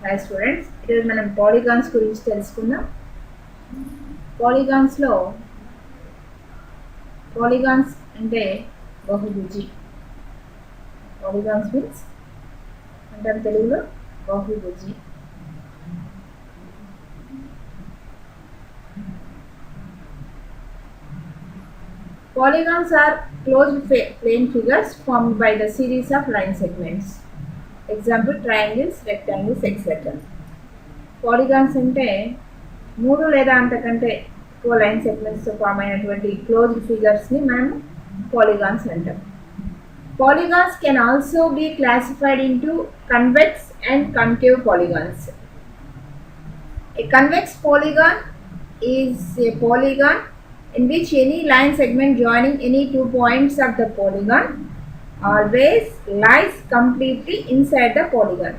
Hi students, ఈరోజు మనం polygons గురించి తెలుసుకుందాం. పాలిగాన్స్లో పాలిగాన్స్ అంటే బహుభుజి. పాలిగాన్స్ మీన్స్ అంటారు తెలుగులో బహుభుజి. Polygons are closed plane figures formed by the series of line segments. Example, triangles, rectangles, etc. Polygons అంటే మూడు లేదా అంతకంటే ఎక్కువ లైన్ సెగ్మెంట్స్తో ఫామ్ అయినటువంటి క్లోజ్డ్ ఫిగర్స్ని మనం పాలిగాన్స్ అంటాం. Polygons can also be classified into convex and concave polygons. A convex polygon is a polygon in which any line segment joining any 2 points of the polygon always lies completely inside the polygon.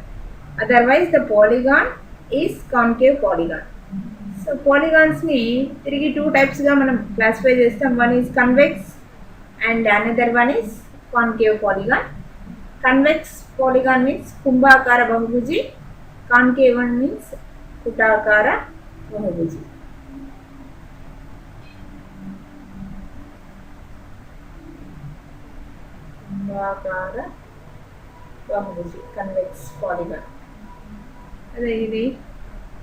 Otherwise, the polygon is concave polygon. So, polygons ni tirigi two types ga manam classify chestam. One is convex and another one is concave polygon. Convex polygon means kumbhakara bahubhuji. Concave one means kutakara bahubhuji. కుంభాకార బహుభుజి convex polygon. అదే ఇది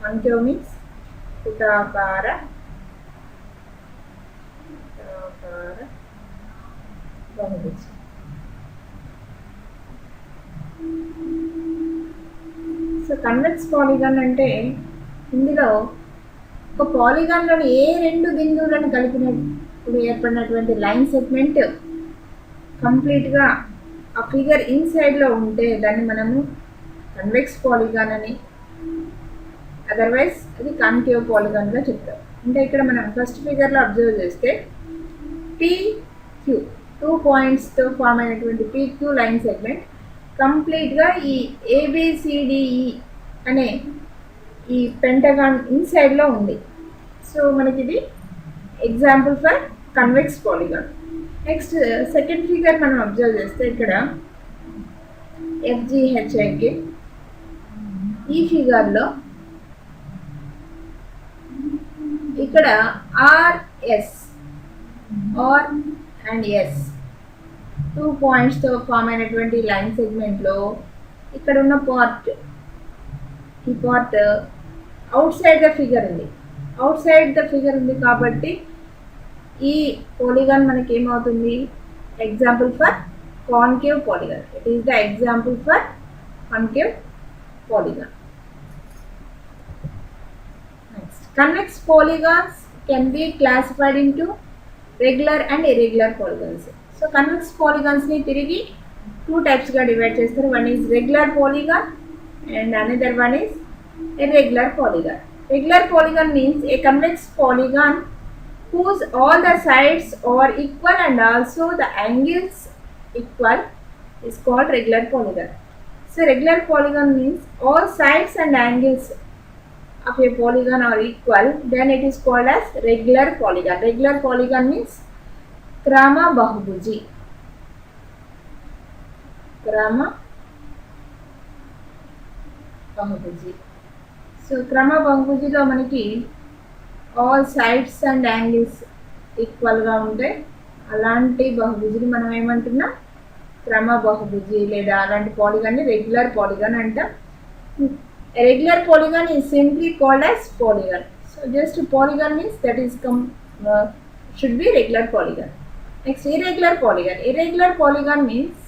concave means పుటాకార బహుభుజి. So convex polygon అంటే ఇందులో ఒక పాలిగాన్లోని ఏ రెండు బిందువులను కలిపినప్పుడు ఏర్పడినటువంటి లైన్ సెగ్మెంట్ కంప్లీట్గా ఆ ఫిగర్ ఇన్సైడ్లో ఉంటే దాన్ని మనము కన్వెక్స్ పాలిగాన్ అని, అదర్వైజ్ అది కాన్కేవ్ పాలిగాన్గా చెప్తాం. అంటే ఇక్కడ మనం ఫస్ట్ ఫిగర్లో అబ్జర్వ్ చేస్తే PQ 2 పాయింట్స్తో ఫామ్ అయినటువంటి PQ లైన్ సెగ్మెంట్ కంప్లీట్గా ఈ ABCDE అనే ఈ పెంటగాన్ ఇన్సైడ్లో ఉంది. సో మనకి ఇది example for convex polygon. Next second figure మనం అబ్జర్వ్ చేస్తే ఇక్కడ FGHIకి ఈ ఫిగర్లో ఇక్కడ RS ఆర్ అండ్ ఎస్ 2 పాయింట్స్తో ఫామ్ అయినటువంటి లైన్ సెగ్మెంట్లో ఇక్కడ ఉన్న పార్ట్, ఈ part outside the figure ఉంది. అవుట్ సైడ్ ద ఫిగర్ ఉంది కాబట్టి ఈ పాలిగాన్ మనకి ఏమవుతుంది? Example for concave polygon. It is the example for concave polygon. Next, convex polygons can be classified into regular and irregular polygons. So convex పాలిగాన్స్ని తిరిగి 2 టైప్స్గా divide చేస్తారు. One is regular polygon and another one is irregular polygon. Regular polygon means a convex polygon whose all the sides are equal and also the angles equal is called regular polygon. So regular polygon means all sides and angles of a polygon are equal, then it is called as regular polygon. Regular polygon means krama bahubhuji. Krama bahubhuji. So క్రమ బహుభుజిలో మనకి all sides and angles ఈక్వల్గా ఉంటాయి. అలాంటి బహుభుజిని మనం ఏమంటున్నాం? క్రమ బహుభుజి లేదా అలాంటి పాలిగాన్ని రెగ్యులర్ పాలిగాన్ అంటాం. Regular polygon is simply called as polygon. So just polygon means that is should be regular polygon. Next, irregular polygon. Irregular polygon means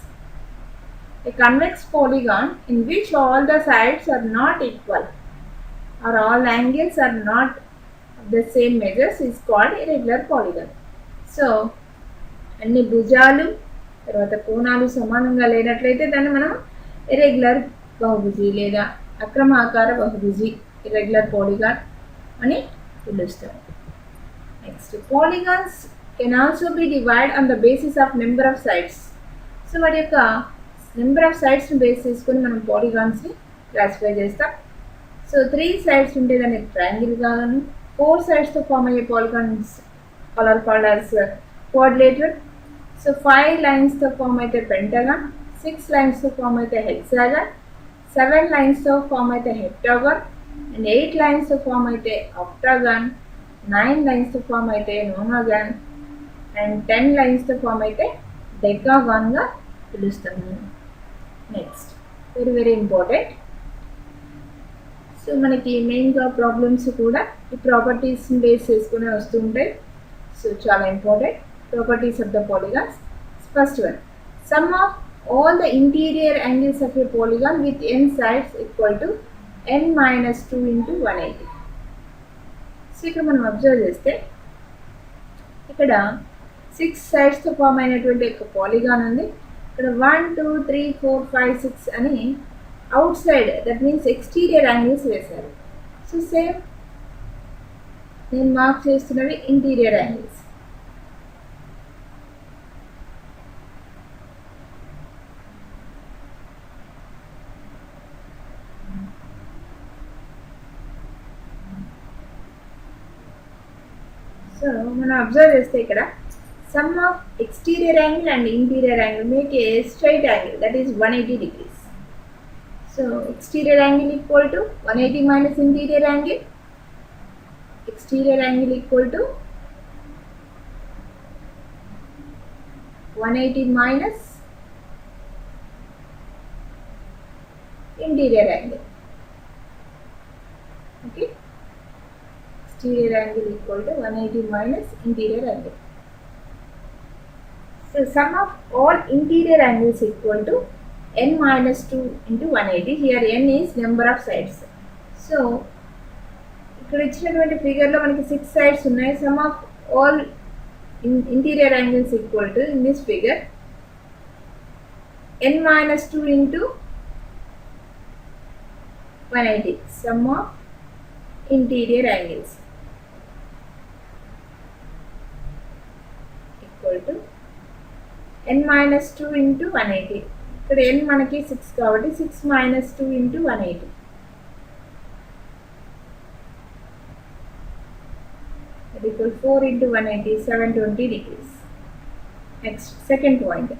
a convex polygon in which all the sides are not equal or all angles are not the same measures is called irregular polygon. So అన్ని భుజాలు తర్వాత కోణాలు సమానంగా లేనట్లయితే దాన్ని మనం irregular బహుభుజి లేదా అక్రమాకార బహుభుజి, irregular polygon అని పిలుస్తాం. Next, polygons can also be divide on the basis of number of sides. So వాటి యొక్క నెంబర్ ఆఫ్ సైడ్స్ని బేస్ చేసుకొని మనం పాలిగాన్స్ని క్లాసిఫై చేస్తాం. సో 3 sides ఉంటే దాన్ని ట్రయాంగిల్ గాను, 4 sides ఫామ్ అయ్యే polygons are called as quadrilateral. So 5 lines form అయితే పెంటగాన్, 6 lines ఫామ్ అయితే హెక్సాగాన్, 7 లైన్స్తో ఫామ్ అయితే హెప్టాగాన్, అండ్ 8 లైన్స్తో ఫామ్ అయితే ఆక్టాగాన్, 9 లైన్స్తో ఫామ్ అయితే నోనాగాన్, అండ్ 10 లైన్స్తో ఫామ్ అయితే డెకాగాన్గా పిలుస్తాము. Next very very important. So మనకి మెయిన్గా ప్రాబ్లమ్స్ కూడా ఈ ప్రాపర్టీస్ని బేస్ చేసుకునే వస్తుంటాయి. సో చాలా important properties of the polygons. First one, some of all the interior angles of a polygon with n sides equal to n minus 2 into 180. So ఇక్కడ మనం observe చేస్తే ఇక్కడ 6 సైడ్స్తో ఫామ్ అయినటువంటి ఒక పాలిగాన్ ఉంది. ఇక్కడ 1 2 3 4 5 6 అని out side, that means exterior angles వేశారు. సో సేమ్ నేను మార్క్ చేస్తున్నవి ఇంటీరియర్ యాంగిల్స్. సో మనం అబ్జర్వ్ చేస్తే ఇక్కడ some of exterior angle and interior angle make a straight angle, that is 180 degrees. So exterior angle equal to 180 minus interior angle. Exterior angle equal to 180 minus interior angle. Okay, exterior angle equal to 180 minus interior angle. So sum of all interior angles equal to n minus 2 into 180. Here n is number of sides. So ఇక్కడ ఇచ్చినటువంటి ఫిగర్లో మనకి 6 sides ఉన్నాయి. Sum of all interior angles equal to, in this figure, n minus 2 into 180. Sum of interior angles to n minus 2 into 180. ఇక్కడ n మనకి 6 కాబట్టి 6 minus 2 into 180. That equals 4 into 180, 720 degrees. Next, second point.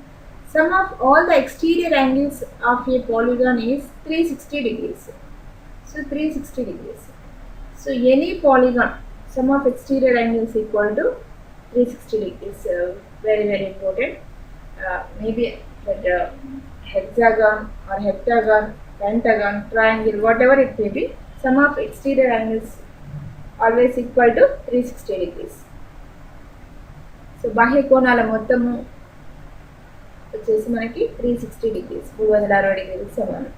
Sum of all the exterior angles of a polygon is 360 degrees. So 360 degrees. So any polygon, sum of exterior angles equal to 360 degrees. Very very important. Maybe that hexagon or heptagon, pentagon, triangle, whatever it may be, sum of exterior angles always equal to 360 degrees. So బాహ్య కోణాల మొత్తము వచ్చేసి మనకి 360 degrees, 360 degrees సమానం.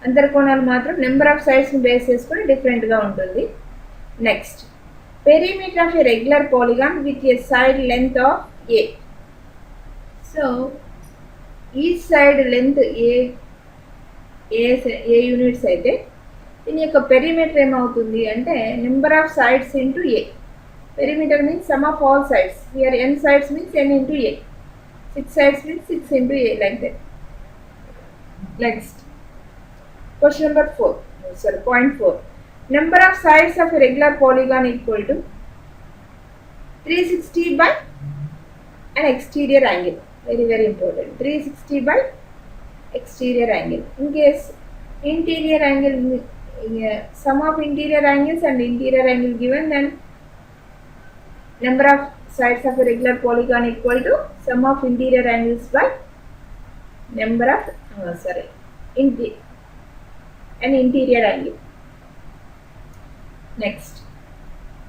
అంతర్ కోణాలు మాత్రం number of సైడ్స్ని బేస్ చేసుకొని డిఫరెంట్గా ఉంటుంది. Next, perimeter of a regular polygon with a side length of a. So each side length a units అయితే దీని యొక్క పెరిమీటర్ ఏమవుతుంది అంటే number of sides into A. Perimeter means some of all sides. Here n sides means n into a. 6 sides means 6 into a, like that. Next, question number 4. Sorry, point 4. Number of sides of a regular polygon equal to 360 by an exterior angle. Very very important. 360 by exterior angle. In case interior angle, sum of interior angles and interior angle given, then number of sides of a regular polygon equal to sum of interior angles by number of an interior angle. Next,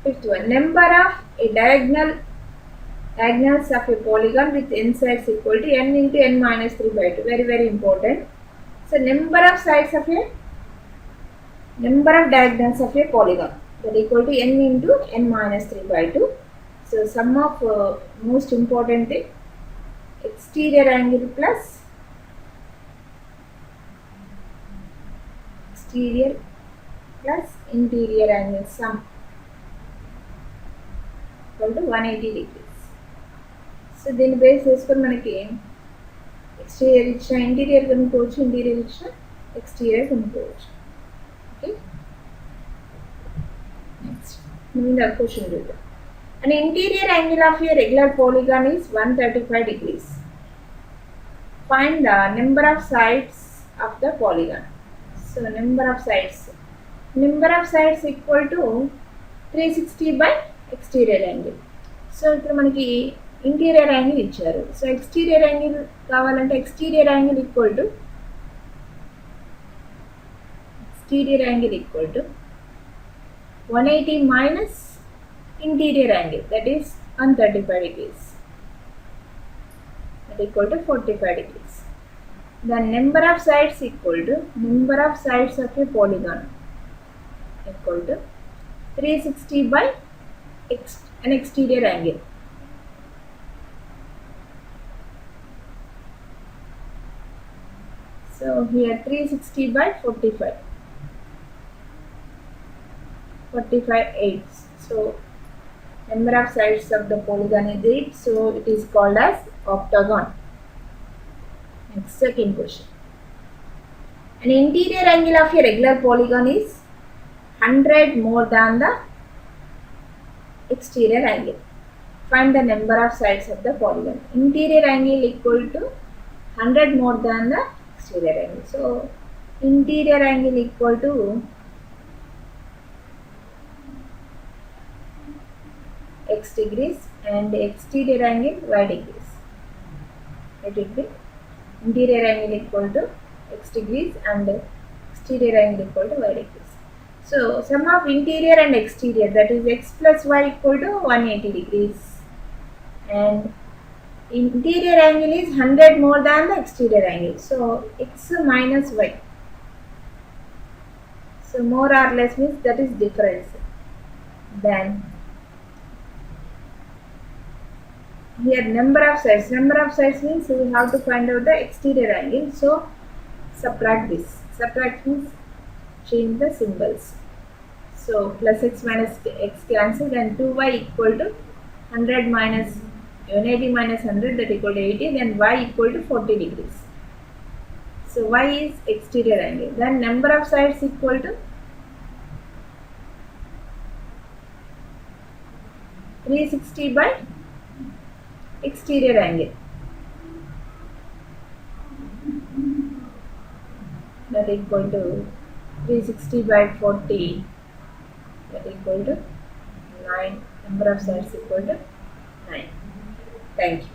fifth one, number of a diagonals of a polygon with n sides equal to n into n minus 3 by 2. Very very important. So number of sides of a number of diagonals of a polygon, that equal to n into n minus 3 by 2. So sum of most important thing, exterior angle plus exterior plus interior angle sum equal to 180 degrees. So దీన్ని base చేసుకొని మనకి exterior ఇచ్చిన interior కనుక్కోవచ్చు, interior ఇచ్చిన exterior కనుక్కోవచ్చు. Okay, next moving the question reader. An interior angle of a regular polygon is 135 degrees. Find the number of sides of the polygon. So number of sides equal to 360 by exterior angle. So ఇప్పుడు మనకి interior angle ఇచ్చారు. So exterior angle కావాలంటే exterior angle equal to 180 minus interior angle, that is 135 degrees, that equal to 45 degrees. The number of sides equal to number of sides of a polygon equal to 360 by an exterior angle. So here 360 by 45 8. So number of sides of the polygon is 8, so it is called as octagon. Next, second question. An interior angle of a regular polygon is 100 more than the exterior angle. Find the number of sides of the polygon. Interior angle equal to 100 more than the exterior angle. So interior angle equal to x degrees and exterior angle y degrees. Let it be interior angle equal to x degrees and exterior angle equal to y degrees. So sum of interior and exterior, that is x plus y equal to 180 degrees, and interior angle is 100 more than the exterior angle, so x minus y. So more or less means that is difference. Then here number of sides means we have to find out the exterior angle, so subtract this. Subtract means change the symbols. So plus x minus x cancelled, and 2y equal to 100 minus 180 minus 100, that equal to 80, then y equal to 40 degrees. So y is exterior angle. Then number of sides equal to 360 by exterior angle, that equal to 360 by 40, that equal to 9. Number of sides equal to 9. Thank you.